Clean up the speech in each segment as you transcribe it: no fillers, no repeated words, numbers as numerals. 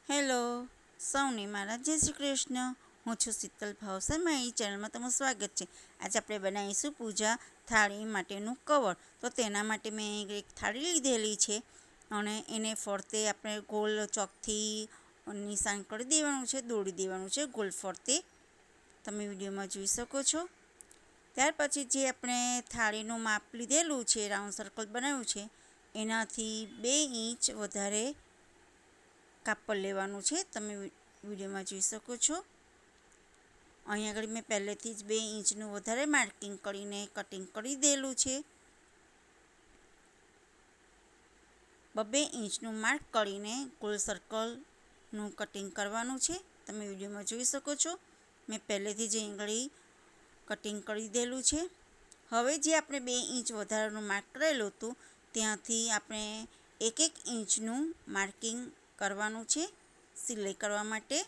Hello સૌને મારા જય શ્રી કૃષ્ણ। હું છું શીતલ ભાવસર। મારી ચેનલમાં તમારું સ્વાગત છે। આજે આપણે બનાવીશું પૂજા થાળી માટેનું કવર। તો તેના માટે મેં એક થાળી લીધેલી છે અને એને ફરતે આપણે ગોળ ચોકથી નિશાન કરી દેવાનું છે, દોરી દેવાનું છે ગોળ ફરતે। તમે વિડીયોમાં જોઈ શકો છો। ત્યાર પછી જે આપણે થાળીનું માપ લીધેલું છે, રાઉન્ડ સર્કલ બનાવ્યું છે, એનાથી 2 ઇંચ વધારે કાપડ લેવાનું છે। તમે વિડીયોમાં જોઈ શકો છો। અહીં આગળ મેં પહેલેથી જ 2 ઇંચનું વધારે માર્કિંગ કરીને કટિંગ કરી દેલું છે। 2 ઇંચનું માર્ક કરીને ગોળ સર્કલનું કટિંગ કરવાનું છે। તમે વિડીયોમાં જોઈ શકો છો। મેં પહેલેથી જ અહીં આગળ કટિંગ કરી દેલું છે। હવે જે આપણે 2 ઇંચ વધારાનું માર્ક કરેલું હતું ત્યાંથી આપણે 1 ઇંચનું માર્કિંગ કરવાનું છે સિલાઈ કરવા માટે।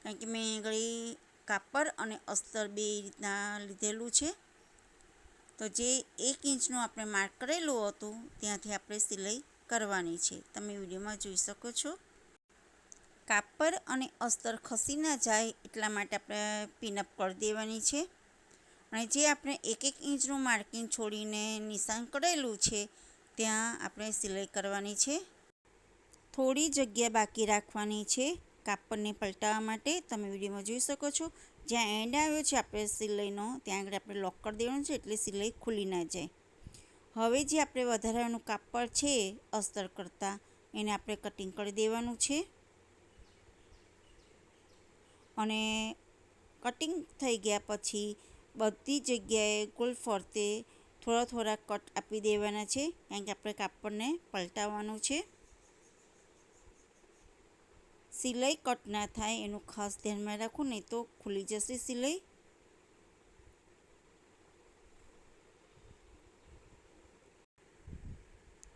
કારણ કે મેં આગળ કાપડ અને અસ્તર બે રીતના લીધેલું છે। તો જે 1 ઇંચનું આપણે માર્ક કરેલું હતું ત્યાંથી આપણે સિલાઈ કરવાની છે। તમે વિડીયોમાં જોઈ શકો છો। કાપડ અને અસ્તર ખસી ના જાય એટલા માટે આપણે પિનઅપ કરી દેવાની છે। અને જે આપણે 1 ઇંચનું માર્કિંગ છોડીને નિશાન કરેલું છે ત્યાં આપણે સિલાઈ કરવાની છે। થોડી જગ્યા બાકી રાખવાની છે કાપડને પલટાવવા માટે। તમે વિડીયોમાં જોઈ શકો છો। જ્યાં એન્ડ આવ્યો છે આપણે સિલાઈનો ત્યાં આગળ આપણે લોક કરી દેવાનું છે એટલે સિલાઈ ખુલી ના જાય। હવે જે આપણે વધારાનું કાપડ છે અસ્તર કરતાં એને આપણે કટિંગ કરી દેવાનું છે। અને કટિંગ થઈ ગયા પછી બધી જગ્યાએ ગોળ ફરતે થોડા કટ આપી દેવાના છે કારણ કે આપણે કાપડને પલટાવવાનું છે। સિલાઈ કટ ના થાય એનું ખાસ ધ્યાનમાં રાખો, નહીં તો ખુલી જશે સિલાઈ।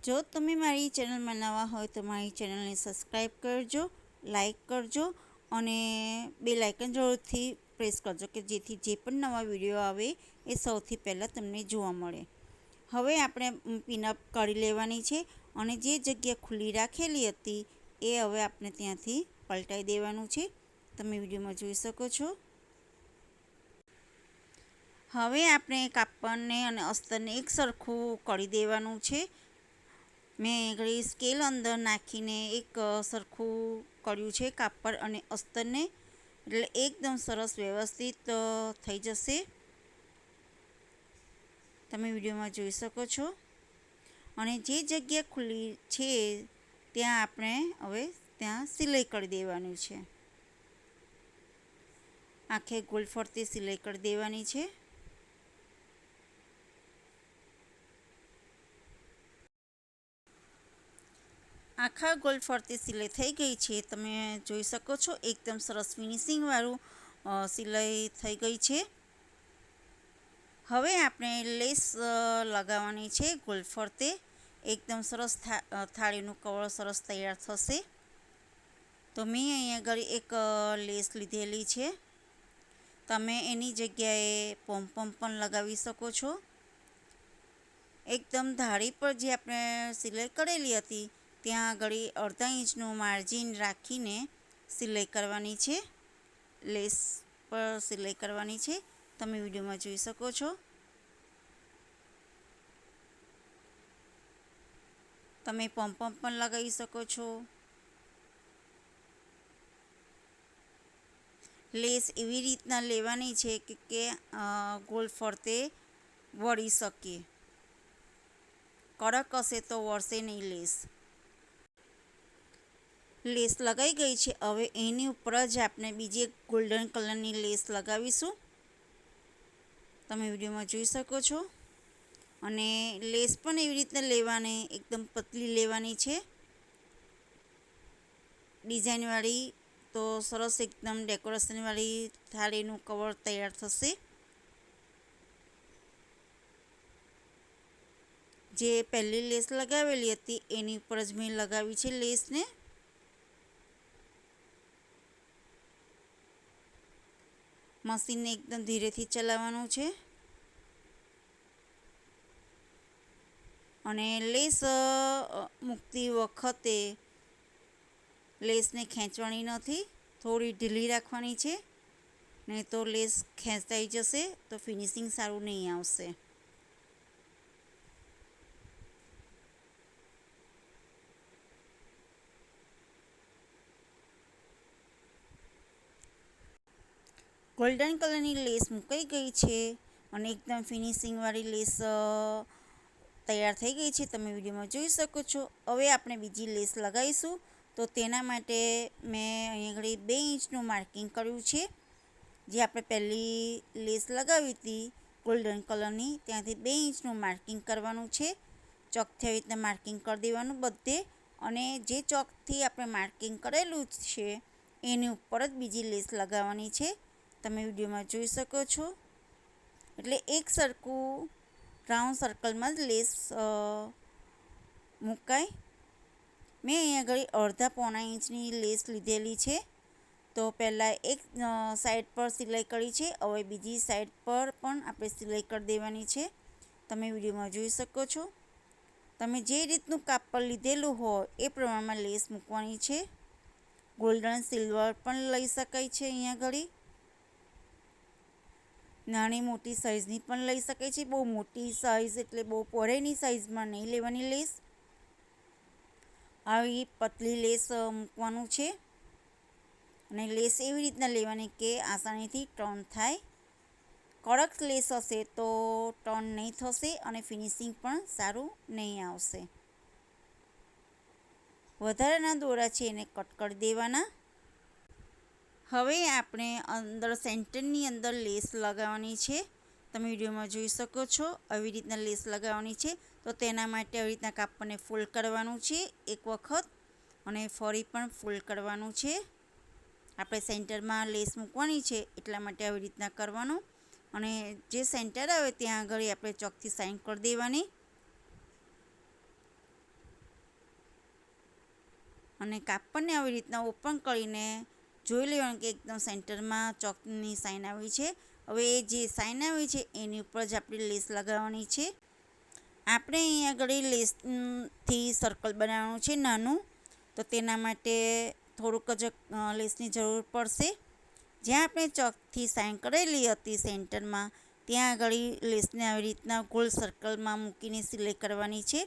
જો તમે મારી ચેનલમાં નવા હોય તો મારી ચેનલને સબસ્ક્રાઈબ કરજો, લાઈક કરજો અને બેલ આઇકન જરૂરથી પ્રેસ કરજો કે જેથી જે પણ નવા વિડીયો આવે એ સૌથી પહેલાં તમને જોવા મળે। હવે આપણે પિનઅપ કરી લેવાની છે અને જે જગ્યા ખુલ્લી રાખેલી હતી એ હવે આપણે ત્યાંથી પલટાઈ દેવાનું છે। તમે વિડીયોમાં જોઈ શકો છો। હવે આપણે કાપડને અને અસ્તરને એક સરખું કરી દેવાનું છે। મેં આગળ સ્કેલ અંદર નાખીને એક સરખું કર્યું છે કાપડ અને અસ્તરને, એટલે એકદમ સરસ વ્યવસ્થિત થઈ જશે। તમે વિડીયોમાં જોઈ શકો છો। અને જે જગ્યા ખુલ્લી છે ત્યાં આપણે હવે ત્યાં સિલાઈ કરી દેવાની છે। આખે ગોળ ફરતે સિલાઈ કરી દેવાની છે। આખા ગોળ ફરતે સિલાઈ થઈ ગઈ છે। તમે જોઈ શકો છો એકદમ સરસ ફિનિશિંગવાળું સિલાઈ થઈ ગઈ છે। હવે આપણે લેસ લગાવવાની છે ગોળ ફરતે। એકદમ સરસ થાળીનું કવર સરસ તૈયાર થશે। તો મેં અહીં આગળ એક લેસ લીધેલી છે। તમે એની જગ્યાએ પોમ્પોમ પણ લગાવી શકો છો। એકદમ ધારી પર જે આપણે સિલાઈ કરેલી હતી ત્યાં આગળ અડધા ઇંચનું માર્જિન રાખીને સિલાઈ કરવાની છે। લેસ પર સિલાઈ કરવાની છે। તમે વિડીયોમાં જોઈ શકો છો। તમે પોમ્પોમ પણ લગાવી શકો છો। લેસ એવી રીતના લેવાની છે કે ગોળ ફરતે વળી શકે। કડક હશે તો વળશે નહીં લેસ। લેસ લગાઈ ગઈ છે। હવે એની ઉપર જ આપણે બીજી એક ગોલ્ડન કલરની લેસ લગાવીશું। તમે વિડીયોમાં જોઈ શકો છો। અને લેસ પણ એવી રીતના લેવાની, એકદમ પતલી લેવાની છે ડિઝાઇનવાળી। તો સરસ એકદમ ડેકોરેશનવાળી થાળીનું કવર તૈયાર થશે। જે પહેલી લેસ લગાવેલી હતી એની ઉપર જ મેં લગાવી છે લેસને। મશીનને એકદમ ધીરેથી ચલાવવાનું છે। અને લેસ મૂકતી વખતે લેસને ખેંચવાની નથી, થોડી ઢીલી રાખવાની છે, નહીં તો લેસ ખેંચાઈ જશે તો ફિનિશિંગ સારું નહીં આવશે. ગોલ્ડન કલરની લેસ મુકાઈ ગઈ છે અને એકદમ ફિનિશિંગવાળી લેસ તૈયાર થઈ ગઈ છે. તમે વિડીયોમાં જોઈ શકો છો. હવે આપણે બીજી લેસ લગાવીશું. તો તેના માટે મેં અહીં આગળ 2 ઇંચનું માર્કિંગ કર્યું છે. જે આપણે પહેલી લેસ લગાવી હતી ગોલ્ડન કલરની, ત્યાંથી 2 ઇંચનું માર્કિંગ કરવાનું છે. ચોકથી આવી રીતના માર્કિંગ કરી દેવાનું બધે, અને જે ચોકથી આપણે માર્કિંગ કરેલું છે એની ઉપર જ બીજી લેસ લગાવવાની છે. તમે વિડીયોમાં જોઈ શકો છો. એટલે એક સરખું રાઉન્ડ સર્કલમાં જ લેસ મુકાય. મેં અહીંયા આગળ અડધા પોણા ઇંચની લેસ લીધેલી છે. તો પહેલાં એક સાઈડ પર સિલાઈ કરી છે, હવે બીજી સાઈડ પર પણ આપણે સિલાઈ કરી દેવાની છે. તમે વિડીયોમાં જોઈ શકો છો. તમે જે રીતનું કાપડ લીધેલું હોય એ પ્રમાણમાં લેસ મૂકવાની છે. ગોલ્ડન સિલ્વર પણ લઈ શકાય છે. અહીંયા આગળ નાની મોટી સાઇઝની પણ લઈ શકાય છે. બહુ મોટી સાઇઝ એટલે બહુ પહોળાઈની સાઇઝમાં નહીં લેવાની લેસ. આવી પતલી લેસ મૂકવાનું છે, અને લેસ એવી રીતના લેવાની કે આસાનીથી ટર્ન થાય. કડક લેસ હશે તો ટર્ન નહીં થશે અને ફિનિશિંગ પણ સારું નહીં આવશે. વધારાના દોરા છે એને કટ કરી દેવાના. હવે આપણે અંદર સેન્ટરની અંદર લેસ લગાવવાની છે. તમે વિડીયોમાં જોઈ શકો છો. આવી રીતના લેસ લગાવવાની છે. તો તેના માટે આવી રીતના કાપડને ફોલ્ડ કરવાનું છે એક વખત, અને ફરી પણ ફોલ્ડ કરવાનું છે. આપણે સેન્ટરમાં લેસ મૂકવાની છે એટલા માટે આવી રીતના કરવાનું, અને જે સેન્ટર આવે ત્યાં આગળ આપણે ચોકથી સાઈન કરી દેવાની, અને કાપડને આવી રીતના ઓપન કરીને જોઈ લેવાનું કે એકદમ સેન્ટરમાં ચોકની સાઈન આવી છે. હવે જે સાઈન આવી છે એની ઉપર જ આપણે લેસ લગાવવાની છે. આપણે અહીં આગળ લેસથી સર્કલ બનાવવાનું છે નાનું, તો તેના માટે થોડુંક જ લેસની જરૂર પડશે. જ્યાં આપણે ચોકથી સાઈન કરેલી હતી સેન્ટરમાં, ત્યાં આગળ લેસને આવી રીતના ગોળ સર્કલમાં મૂકીને સિલાઈ કરવાની છે.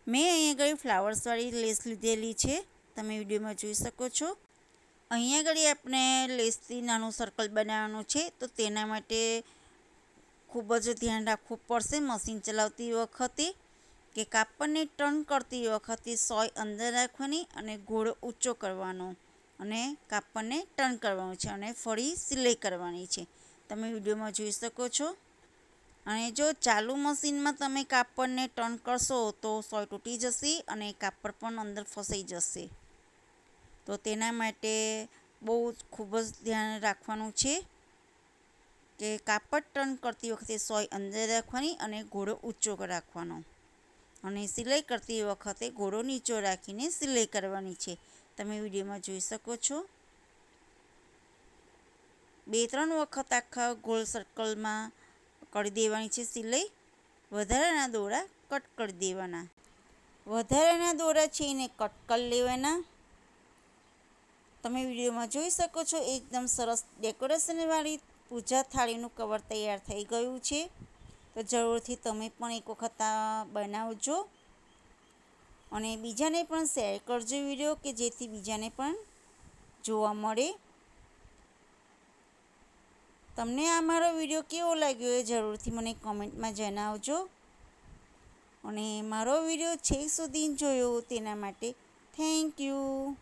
મેં અહીં આગળ ફ્લાવર્સવાળી લેસ લીધેલી છે. તમે વિડીયોમાં જોઈ શકો છો. અહીંયા આગળ આપણે લેસથી નાનું સર્કલ બનાવવાનું છે, તો તેના માટે ખૂબ જ ધ્યાન રાખવું પડશે મશીન ચલાવતી વખતે, કે કાપડને ટર્ન કરતી વખતે સોય અંદર રાખવાની અને ઘોડો ઊંચો કરવાનો, અને કાપડને ટર્ન કરવાનું છે અને ફરી સિલાઈ કરવાની છે. તમે વિડીયોમાં જોઈ શકો છો. અને જો ચાલુ મશીનમાં તમે કાપડને ટર્ન કરશો તો સોય તૂટી જશે અને કાપડ પણ અંદર ફસાઈ જશે. તો તેના માટે બહુ ખૂબ જ ધ્યાન રાખવાનું છે કે કાપડ ટર્ન કરતી વખતે સોય અંદર રાખવાની અને ઘોડો ઊંચો રાખવાનો, અને સિલાઈ કરતી વખતે ઘોડો નીચો રાખીને સિલાઈ કરવાની છે. તમે વિડીયોમાં જોઈ શકો છો. 2-3 વખત આખા ગોળ સર્કલમાં કરી દેવાની છે સિલાઈ. વધારાના દોરા કટ કરી દેવાના. વધારાના દોરા છે એને કટ કરી લેવાના. તમે વિડીયોમાં જોઈ શકો છો. એકદમ સરસ ડેકોરેશનવાળી પૂજા થાળીનું કવર તૈયાર થઈ ગયું છે. તો જરૂરથી તમે પણ એક વખત આ બનાવજો, અને બીજાને પણ શેર કરજો વિડીયો, કે જેથી બીજાને પણ જોવા મળે. તમને આ મારો વિડીયો કેવો લાગ્યો એ જરૂરથી મને કોમેન્ટમાં જણાવજો, અને મારો વિડીયો છેક સુધી જોયો તેના માટે થેન્ક યુ.